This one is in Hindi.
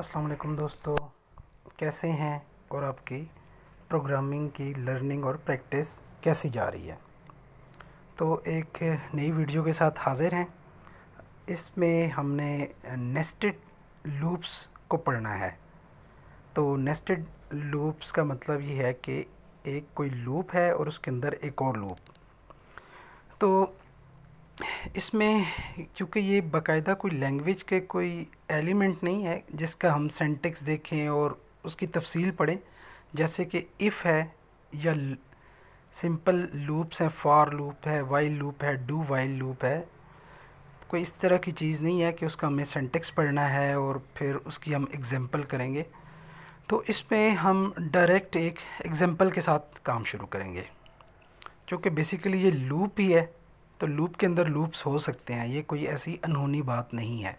अस्सलाम वालेकुम दोस्तों, कैसे हैं और आपकी प्रोग्रामिंग की लर्निंग और प्रैक्टिस कैसी जा रही है। तो एक नई वीडियो के साथ हाज़िर हैं। इसमें हमने नेस्टेड लूप्स को पढ़ना है। तो नेस्टेड लूप्स का मतलब ये है कि एक कोई लूप है और उसके अंदर एक और लूप। तो इसमें क्योंकि ये बाकायदा कोई लैंग्वेज के कोई एलिमेंट नहीं है जिसका हम सिंटेक्स देखें और उसकी तफसील पढ़ें, जैसे कि इफ़ है या सिंपल लूप्स हैं, फॉर लूप है, वाइल लूप है, डू वाइल लूप है। कोई इस तरह की चीज़ नहीं है कि उसका हमें सिंटेक्स पढ़ना है और फिर उसकी हम एग्जांपल करेंगे। तो इसमें हम डायरेक्ट एक एग्जांपल के साथ काम शुरू करेंगे, क्योंकि बेसिकली ये लूप ही है। तो लूप के अंदर लूप्स हो सकते हैं, ये कोई ऐसी अनहोनी बात नहीं है।